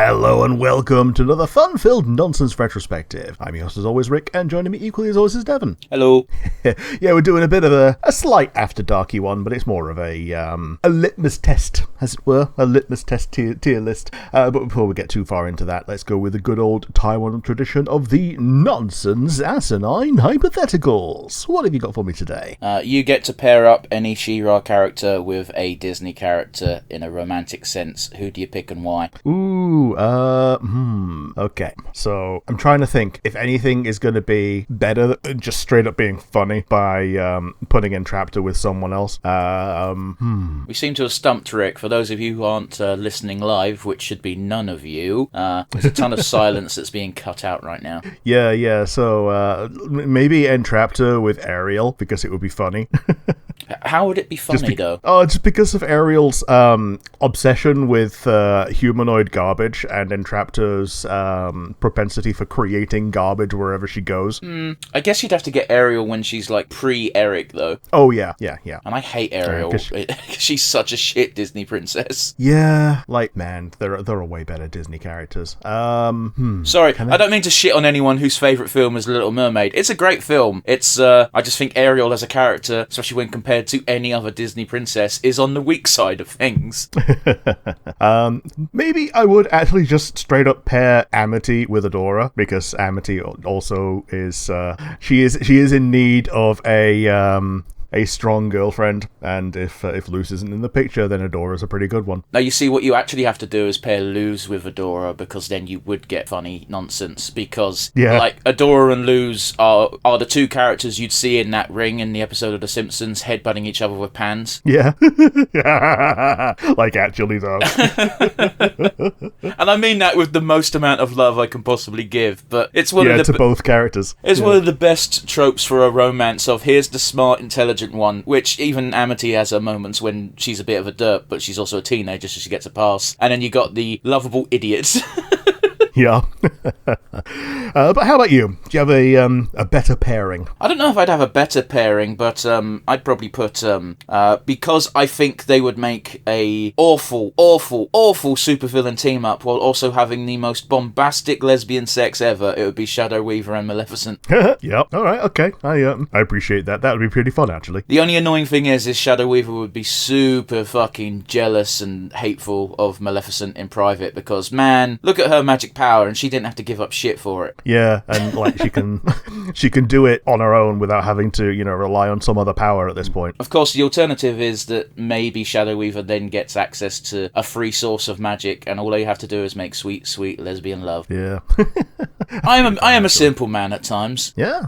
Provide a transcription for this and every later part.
Hello and welcome to another fun-filled nonsense retrospective. I'm your host as always, Rick, and joining me equally as always is Devon. Hello. Yeah, we're doing a bit of a slight after darky one, but it's more of a litmus test, as it were, a litmus test tier list. But before we get too far into that, let's go with the good old Taiwan tradition of the nonsense asinine hypotheticals. What have you got for me today? You get to pair up any She-Ra character with a Disney character in a romantic sense. Who do you pick and why? Ooh, okay. So, I'm trying to think if anything is going to be better than just straight up being funny by putting Entraptor with someone else. We seem to have stumped Rick. For those of you who aren't listening live, which should be none of you, there's a ton of silence that's being cut out right now. Yeah, so maybe Entraptor with Ariel, because it would be funny. How would it be funny, though? Oh, just because of Ariel's obsession with humanoid garbage and Entraptor's propensity for creating garbage wherever she goes. I guess you'd have to get Ariel when she's, like, pre-Eric, though. Oh, yeah. And I hate Ariel. She's such a shit Disney princess. Yeah, like, man, there are way better Disney characters. Sorry, I don't mean to shit on anyone whose favourite film is Little Mermaid. It's a great film. It's, I just think Ariel as a character, especially when compared to any other Disney princess, is on the weak side of things. Maybe I would actually just straight up pair Amity with Adora, because Amity also is she is in need of a strong girlfriend, and if Luz isn't in the picture, then Adora's a pretty good one. Now, you see, what you actually have to do is pair Luz with Adora, because then you would get funny nonsense, because, like, Adora and Luz are the two characters you'd see in that ring in the episode of The Simpsons, headbutting each other with pans. Yeah. Like, actually, though. And I mean that with the most amount of love I can possibly give, but it's one of the... to both characters. It's one of the best tropes for a romance of, here's the smart, intelligent one, which even Amity has her moments when she's a bit of a derp, but she's also a teenager, so she gets a pass. And then you got the lovable idiots. Yeah. But how about you? Do you have a better pairing? I don't know if I'd have a better pairing, but I'd probably put, because I think they would make a awful supervillain team-up while also having the most bombastic lesbian sex ever, it would be Shadow Weaver and Maleficent. Yep. Alright, okay. I appreciate that. That would be pretty fun, actually. The only annoying thing is Shadow Weaver would be super fucking jealous and hateful of Maleficent in private, because, man, look at her magic power, and she didn't have to give up shit for it. Yeah, and like she can do it on her own without having to, rely on some other power at this point. Of course, the alternative is that maybe Shadow Weaver then gets access to a free source of magic, and all you have to do is make sweet, sweet lesbian love. Yeah. I am a simple man at times. Yeah.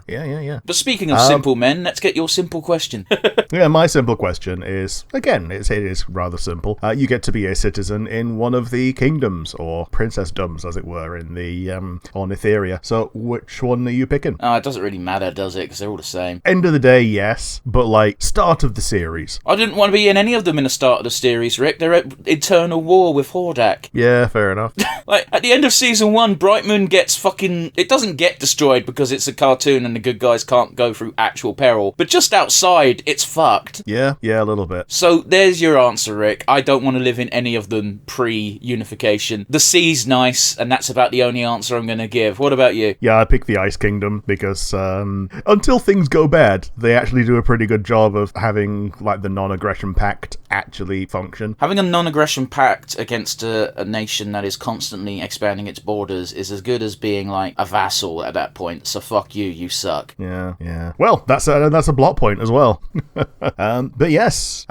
But speaking of simple men, let's get your simple question. Yeah, my simple question is, again, it is rather simple. You get to be a citizen in one of the kingdoms, or princessdoms, as it were, in the on Etheria. So, which one are you picking? It doesn't really matter, does it? Because they're all the same. End of the day, yes, but like start of the series. I didn't want to be in any of them in the start of the series, Rick. They're at eternal war with Hordak. Yeah, fair enough. Like, at the end of season 1, Bright Moon gets fucking... It doesn't get destroyed because it's a cartoon and the good guys can't go through actual peril. But just outside, it's fucked. Yeah, a little bit. So, there's your answer, Rick. I don't want to live in any of them pre-unification. The sea's nice, and that's about the only answer I'm going to give. What about you? Yeah, I picked the Ice Kingdom because until things go bad, they actually do a pretty good job of having, like, the non-aggression pact actually function. Having a non-aggression pact against a nation that is constantly expanding its borders is as good as being, like, a vassal at that point. So fuck you, you suck. Yeah. Well, that's a plot point as well. But yes,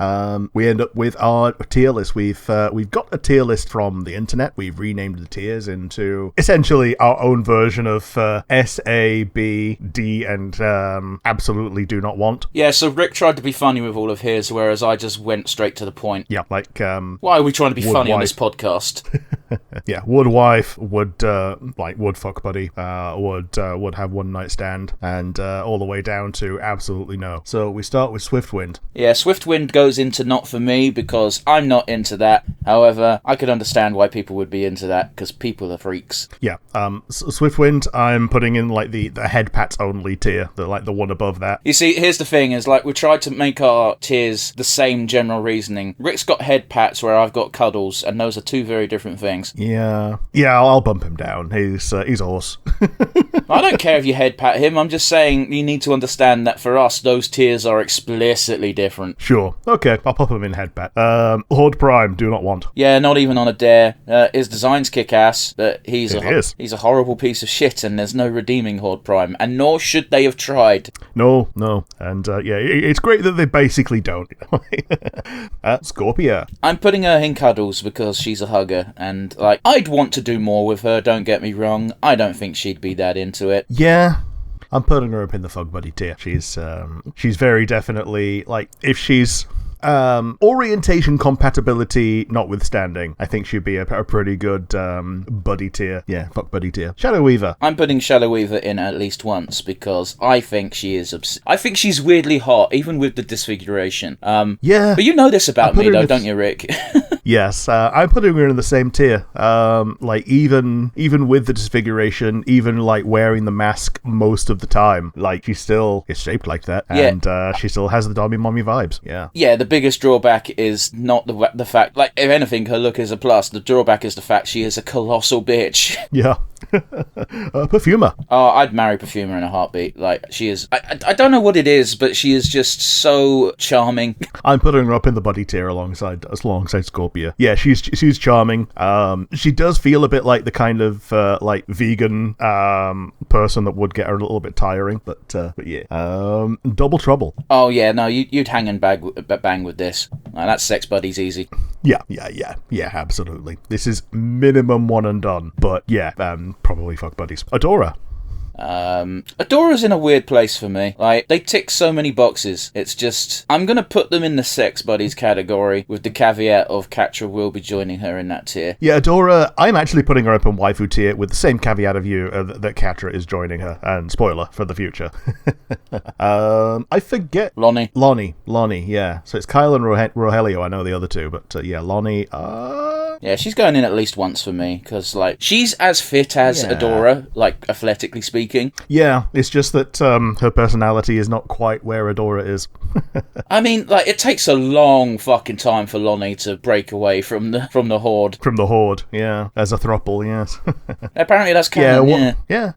we end up with our tier list. We've got a tier list from the internet. We've renamed the tiers into essentially our own version of S, A, B, D, and absolutely do not want. Yeah, so Rick tried to be funny with all of his, whereas I just went straight to the point. Yeah, like... Why are we trying to be funny on this podcast? Yeah, would wife, would fuck buddy, would have one night stand, and all the way down to absolutely no. So we start with Swiftwind. Yeah, Swiftwind goes into not for me because I'm not into that. However, I could understand why people would be into that because people are freaks. Yeah, Swiftwind, I'm putting in like the head pats only tier, the one above that. You see, here's the thing: is like we tried to make our tiers the same general reasoning. Rick's got head pats where I've got cuddles, and those are two very different things. thanks. Yeah, I'll bump him down. He's a horse. I don't care if you head pat him. I'm just saying you need to understand that for us, those tiers are explicitly different. Sure. Okay, I'll pop him in headpat. Horde Prime, do not want. Yeah, not even on a dare. His designs kick ass, but he's a horrible piece of shit, and there's no redeeming Horde Prime, and nor should they have tried. No. And it's great that they basically don't. Scorpia. I'm putting her in cuddles because she's a hugger, and like I'd want to do more with her, don't get me wrong. I don't think she'd be that into it. Yeah. I'm putting her up in the Fug Buddy tier. She's very definitely, like, if she's orientation compatibility notwithstanding, I think she'd be a pretty good buddy tier. Yeah, fuck buddy tier. Shadow Weaver. I'm putting Shadow Weaver in at least once because I think she is I think she's weirdly hot, even with the disfiguration. Yeah. But you know this about me, though, don't you, Rick? Yes, I'm putting her in the same tier. Like, even with the disfiguration, even, like, wearing the mask most of the time, like, she still is shaped like that, and she still has the Dobby Mommy vibes. Yeah. Yeah, the biggest drawback is not the fact, like, if anything, her look is a plus. The drawback is the fact she is a colossal bitch. Yeah. Perfumer. Oh, I'd marry Perfumer in a heartbeat. Like, she is... I don't know what it is, but she is just so charming. I'm putting her up in the buddy tier alongside Scorpia. Yeah, she's charming. She does feel a bit like the kind of like vegan person that would get her a little bit tiring, but yeah. Double Trouble. Oh yeah, no, you'd hang and bang with this. That's sex buddies easy. Yeah, absolutely. This is minimum one and done, but yeah, probably fuck buddies. Adora. Adora's in a weird place for me. Like, they tick so many boxes. It's just, I'm gonna put them in the sex buddies category with the caveat of Catra will be joining her in that tier. Yeah, Adora, I'm actually putting her up in waifu tier with the same caveat of you that Catra is joining her, and spoiler for the future. I forget. Lonnie, yeah. So it's Kyle and Rogelio, I know the other two, but yeah, Lonnie, yeah, she's going in at least once for me, because, like, she's as fit as Adora, like, athletically speaking. Yeah, it's just that her personality is not quite where Adora is. I mean, like, it takes a long fucking time for Lonnie to break away from the Horde. From the Horde, yeah. As a thruple, yes. Apparently that's canon, yeah,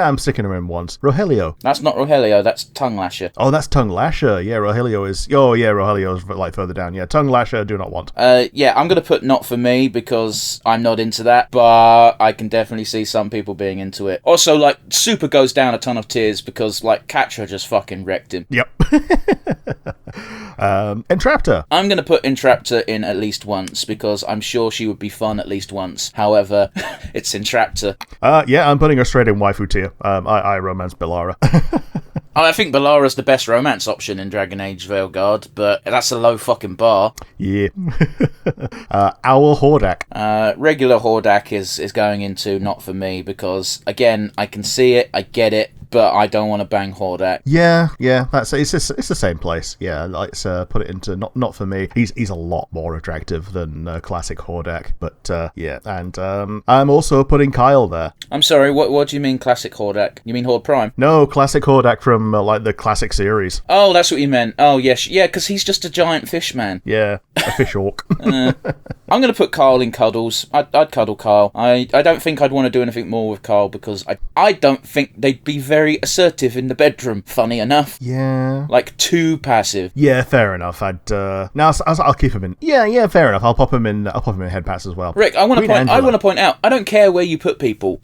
I'm sticking her in once. Rogelio. That's not Rogelio, that's Tongue Lasher. Oh, that's Tongue Lasher. Yeah, Rogelio is... Oh, yeah, Rogelio is, like, further down. Yeah, Tongue Lasher, do not want. Yeah, I'm going to put not for me because I'm not into that, but I can definitely see some people being into it. Also, like, Super goes down a ton of tiers because, like, Catra just fucking wrecked him. Yep. Entraptor. I'm going to put Entraptor in at least once because I'm sure she would be fun at least once. However, it's Entraptor. Yeah, I'm putting her straight in waifu tier. I romance Bellara. I think Bellara's the best romance option in Dragon Age Veilguard, but that's a low fucking bar. Yeah. Our Hordak. Regular Hordak is going into not for me because, again, I can see it, I get it, but I don't want to bang Hordak. Yeah, it's the same place. Yeah, let's put it into not for me. He's a lot more attractive than classic Hordak, but yeah, and I'm also putting Kyle there. I'm sorry, what do you mean classic Hordak? You mean Horde Prime? No, classic Hordak from like the classic series. Oh, that's what you meant. Oh, yes, yeah, because he's just a giant fish man. Yeah, a fish orc. I'm going to put Kyle in cuddles. I'd cuddle Kyle. I don't think I'd want to do anything more with Kyle because I don't think they'd be very assertive in the bedroom, funny enough. Yeah. Like, too passive. Yeah, fair enough. I'll keep him in. Yeah, fair enough. I'll pop him in head pass as well. Rick, I want to point out, I don't care where you put people.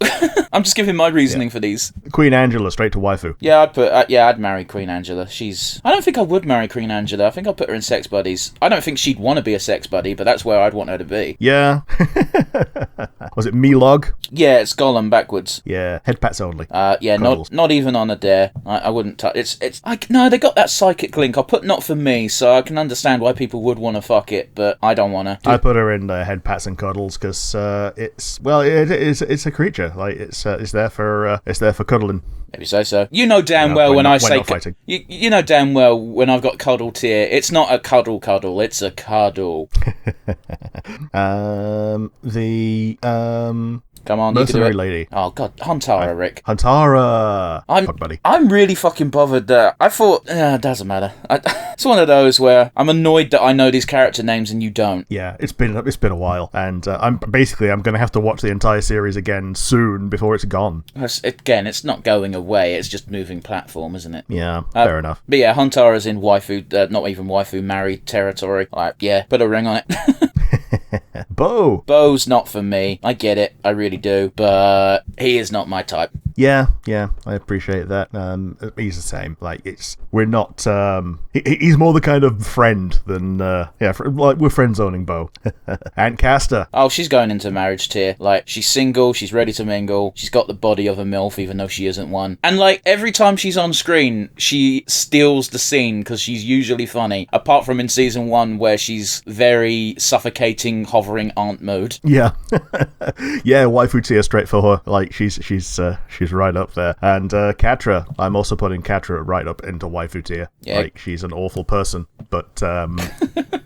I'm just giving my reasoning for these. Queen Angela, straight to waifu. Yeah, I'd marry Queen Angela. I don't think I would marry Queen Angela. I think I'd put her in sex buddies. I don't think she'd want to be a sex buddy, but that's where I'd want her to be. Yeah. Was it Milog? Yeah, it's Gollum backwards. Yeah, head pats only. Yeah, not even on a dare. I wouldn't touch. No, they got that psychic link. I'll put not for me, so I can understand why people would want to fuck it, but I don't want to. I put her in head pats and cuddles because it's a creature. Like it's there for cuddling. Maybe so. You know damn well when I say you know damn well when I've got cuddle tier, it's not a cuddle, it's a cuddle. Come on, Mercenary you can do it. lady. Oh god, Huntara, Rick. Huntara. Fuck buddy. I'm really fucking bothered that I thought, it doesn't matter. It's one of those where I'm annoyed that I know these character names and you don't. Yeah, it's been a while, and I'm gonna have to watch the entire series again soon before it's gone. Again, it's not going away. It's just moving platform, isn't it? Yeah, fair enough. But yeah, Huntara's in waifu, not even waifu, married territory. Like, yeah, put a ring on it. Bo's not for me. I get it, I really do, but he is not my type. Yeah, I appreciate that. He's the same. Like, we're not. He's more the kind of friend than. Like we're friend zoning Bo. And Caster. Oh, she's going into marriage tier. Like, she's single, she's ready to mingle, she's got the body of a MILF, even though she isn't one. And like every time she's on screen, she steals the scene because she's usually funny. Apart from in season 1 where she's very suffocating, hovering aunt mode. Yeah, yeah, waifu tier straight for her. Like she's right up there. And Catra, I'm also putting Catra right up into waifu tier. Yeah. Like she's an awful person, but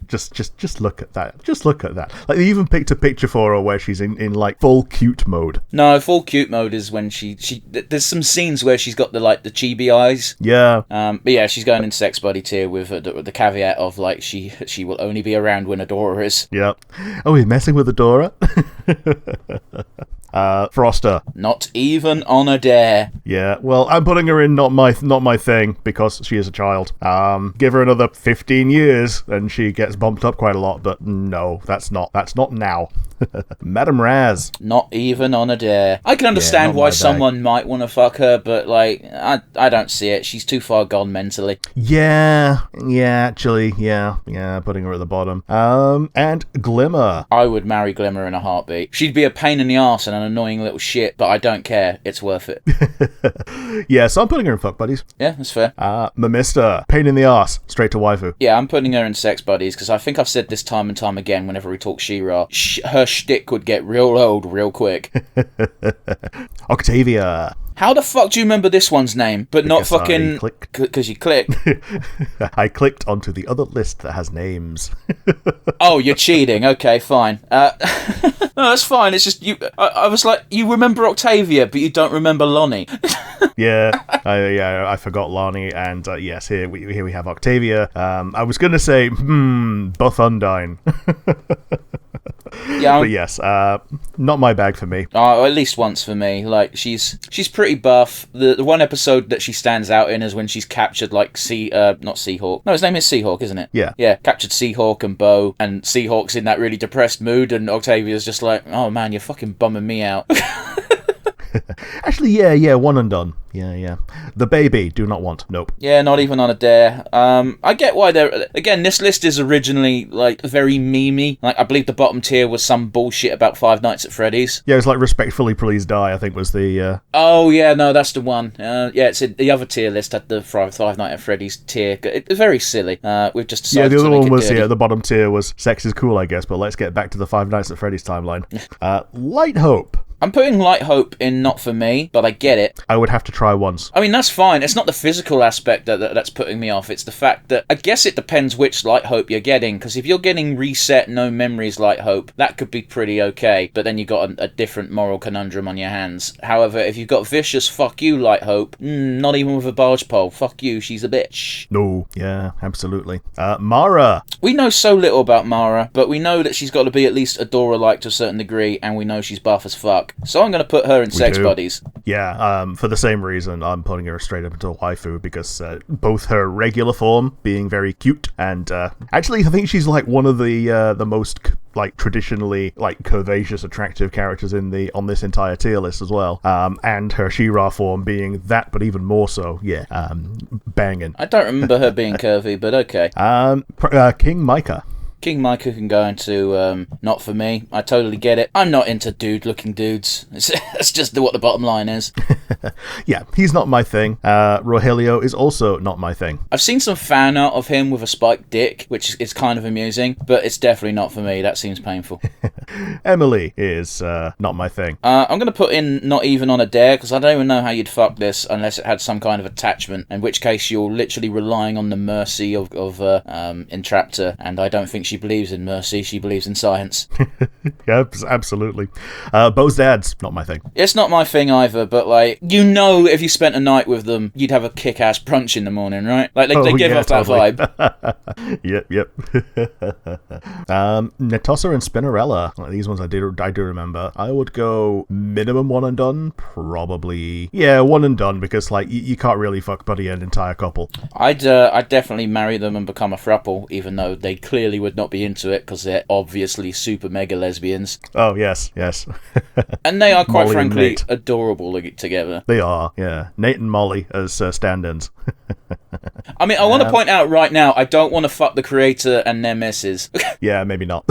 just look at that. Just look at that. Like they even picked a picture for her where she's in like full cute mode. No, full cute mode is when she there's some scenes where she's got the chibi eyes. Yeah. But yeah, she's going in sex buddy tier with the caveat of like she will only be around when Adora is. Yep. Oh, he's messing with Adora. Froster. Not even on a dare. Yeah, well, I'm putting her in not my thing because she is a child. Give her another 15 years and she gets bumped up quite a lot, but no, that's not now. Madam Raz. Not even on a dare. I can understand why someone might want to fuck her, but like I don't see it. She's too far gone mentally. Yeah, actually, yeah, putting her at the bottom. And Glimmer. I would marry Glimmer in a heartbeat. She'd be a pain in the arse and an annoying little shit, but I don't care. It's worth it. Yeah, so I'm putting her in fuck buddies. Yeah, that's fair. Mamista. Pain in the arse. Straight to waifu. Yeah, I'm putting her in sex buddies because I think I've said this time and time again whenever we talk She-Ra. Her shtick would get real old real quick. Octavia. How the fuck do you remember this one's name, but not fucking... Because you clicked. I clicked onto the other list that has names. Oh, you're cheating. Okay, fine. No, that's fine. It's just you. I was like, you remember Octavia, but you don't remember Lonnie. Yeah, I forgot Lonnie, and yes, here we have Octavia. I was gonna say, Buff Undine. Yeah, but yes, not my bag for me. At least once for me. Like she's pretty buff. The one episode that she stands out in is when she's captured like not Seahawk. No, his name is Seahawk, isn't it? Yeah. Yeah, captured Seahawk and Bo, and Seahawk's in that really depressed mood, and Octavia's just like, oh man, you're fucking bumming me out. Actually, yeah, one and done. Yeah. The baby, do not want. Nope. Yeah, not even on a dare. I get why again, this list is originally, like, very memey. Like, I believe the bottom tier was some bullshit about Five Nights at Freddy's. Yeah, it was like Respectfully Please Die, I think was the... Oh, yeah, no, that's the one. Yeah, it's the other tier list had the Five Nights at Freddy's tier. It was very silly. We've just decided the other to one was, dirty. the bottom tier was Sex is Cool, I guess, but let's get back to the Five Nights at Freddy's timeline. Light Hope. I'm putting Light Hope in not for me, but I get it. I would have to try once. I mean, that's fine. It's not the physical aspect that's putting me off. It's the fact that I guess it depends which Light Hope you're getting, because if you're getting reset, no memories Light Hope, that could be pretty okay, but then you've got a different moral conundrum on your hands. However, if you've got vicious fuck you Light Hope, not even with a barge pole, fuck you, she's a bitch. No, yeah, absolutely. Mara. We know so little about Mara, but we know that she's got to be at least Adora-like to a certain degree, and we know she's buff as fuck. So I'm going to put her in sex buddies. Yeah, for the same reason, I'm putting her straight up into a waifu, because both her regular form being very cute, and actually I think she's like one of the most like traditionally like curvaceous, attractive characters on this entire tier list as well. And her She-Ra form being that, but even more so. Yeah, banging. I don't remember her being curvy, but okay. King Micah. King Micah can go into not for me. I totally get it. I'm not into dude-looking dudes. That's just what the bottom line is. Yeah, he's not my thing. Rogelio is also not my thing. I've seen some fan art of him with a spiked dick, which is kind of amusing, but it's definitely not for me. That seems painful. Emily is not my thing. I'm going to put in not even on a dare, because I don't even know how you'd fuck this unless it had some kind of attachment, in which case you're literally relying on the mercy of Entraptor, and I don't think she believes in mercy. She believes in science. Yeah, absolutely. Bo's dad's not my thing. It's not my thing either, but, like, you know, if you spent a night with them, you'd have a kick-ass brunch in the morning, right? Like, they give off totally. That vibe. Yep. Netossa and Spinnerella. These ones I do remember. I would go minimum one and done. Probably, yeah, one and done, because, like, you can't really fuck buddy an entire couple. I'd definitely marry them and become a throuple, even though they clearly would not be into it, because they're obviously super mega lesbians. Oh, yes. And they are, quite frankly, adorable together. They are, yeah. Nate and Molly as stand-ins. I mean, I want to point out right now, I don't want to fuck the creator and their misses. Yeah, maybe not.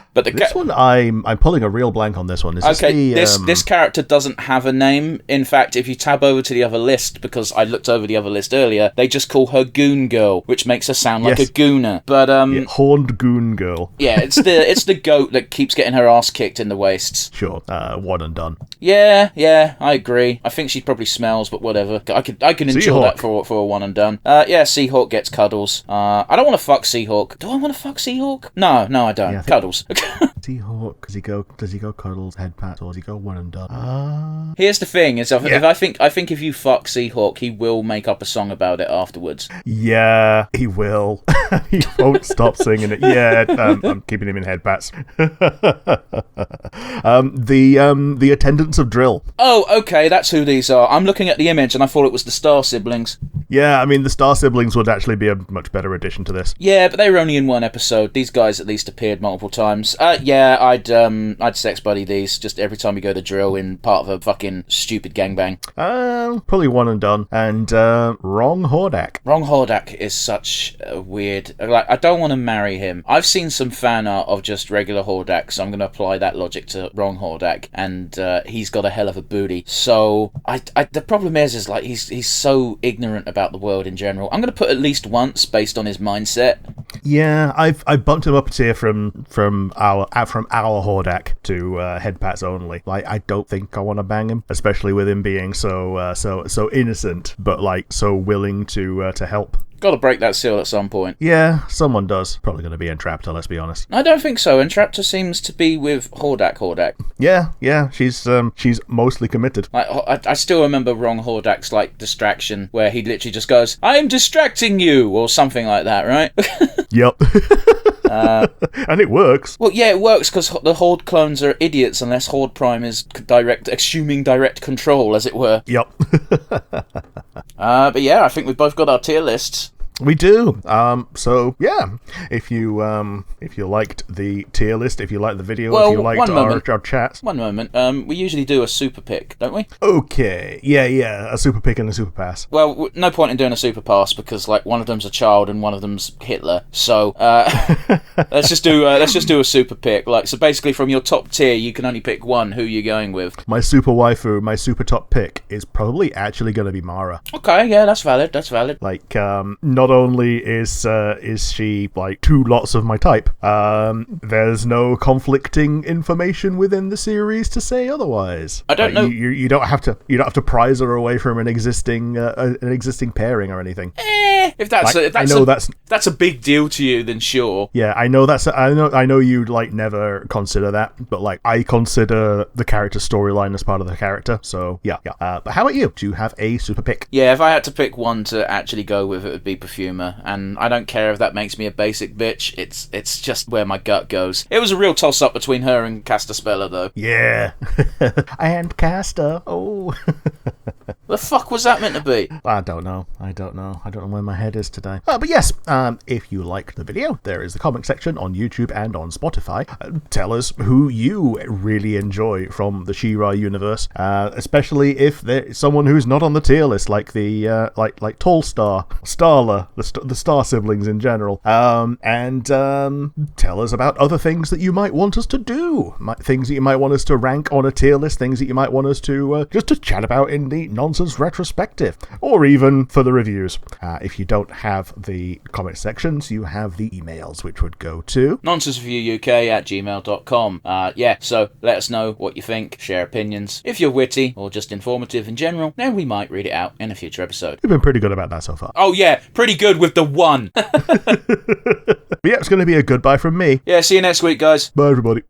But this one, I'm pulling a real blank on this one. This character doesn't have a name. In fact, if you tab over to the other list, because I looked over the other list earlier, they just call her Goon Girl, which makes her sound like a gooner. But Horned Goon Girl. Yeah, it's the goat that keeps getting her ass kicked in the wastes. Sure, one and done. Yeah, I agree. I think she probably smells, but whatever. I can enjoy that for a one and done. Yeah, Seahawk gets cuddles. I don't want to fuck Seahawk. Do I want to fuck Seahawk? No, I don't. Yeah, cuddles. Seahawk, does he go cuddles, head pat, or does he go one and done? Here's the thing: is I think if you fuck Seahawk, he will make up a song about it afterwards. Yeah, he will. He won't stop singing it. Yeah, I'm keeping him in head pats. The attendants of drill. Oh, okay, that's who these are. I'm looking at the image and I thought it was the Star siblings. Yeah, I mean, the Star siblings would actually be a much better addition to this. Yeah, but they were only in one episode. These guys at least appeared multiple times. Yeah, I'd sex buddy these just every time we go to drill in part of a fucking stupid gangbang. Probably one and done. And Wrong Hordak. Wrong Hordak is such a weird... Like, I don't want to marry him. I've seen some fan art of just regular Hordak, so I'm going to apply that logic to Wrong Hordak, and he's got a hell of a booty. So the problem is like he's so ignorant about the world in general. I'm going to put at least once based on his mindset. Yeah, I bumped him up a tier from our Hordak to head pats only. Like, I don't think I want to bang him, especially with him being so innocent, but like so willing to help. Got to break that seal at some point. Yeah, someone does. Probably going to be Entrapta, let's be honest. I don't think so. Entrapta seems to be with Hordak. Yeah, she's mostly committed. I still remember Wrong Hordak's like distraction, where he literally just goes, "I'm distracting you," or something like that, right? Yep. And it works. Well, yeah, it works because the Horde clones are idiots unless Horde Prime is assuming direct control, as it were. Yep. But yeah, I think we've both got our tier lists. We do. So yeah, if you liked the tier list, if you liked the video, if you liked our chats. One moment. We usually do a super pick, don't we? Okay. Yeah. A super pick and a super pass. Well, no point in doing a super pass because like one of them's a child and one of them's Hitler. So let's just do a super pick. Like, so basically from your top tier, you can only pick one. Who you're going with? My super waifu, my super top pick is probably actually going to be Mara. Okay. Yeah, that's valid. Like, not only is she like two lots of my type, there's no conflicting information within the series to say otherwise. I don't know. You don't have to prize her away from an existing pairing or anything. If that's a big deal to you, then sure. Yeah, I know you like never consider that, but like I consider the character storyline as part of the character. So yeah. But how about you? Do you have a super pick? Yeah, if I had to pick one to actually go with, it would be Perfumer, and I don't care if that makes me a basic bitch. It's just where my gut goes. It was a real toss up between her and Casta Spella, though. Yeah, and Casta. Oh. The fuck was that meant to be? I don't know where my head is today. But yes, if you liked the video, there is the comment section on YouTube and on Spotify. Tell us who you really enjoy from the She-Ra universe, especially if there's someone who's not on the tier list, like the like Tall Star, Starla, the Star siblings in general. And tell us about other things that you might want us to do, things that you might want us to rank on a tier list, things that you might want us to just to chat about in the non Nonsense Retrospective, or even for the reviews. If you don't have the comment sections, you have the emails, which would go to nonsensereviewuk@gmail.com. So let us know what you think, share opinions. If you're witty or just informative in general, then we might read it out in a future episode. You've been pretty good about that so far. Oh yeah, pretty good with the one. But yeah, it's going to be a goodbye from me. Yeah, see you next week, guys. Bye, everybody.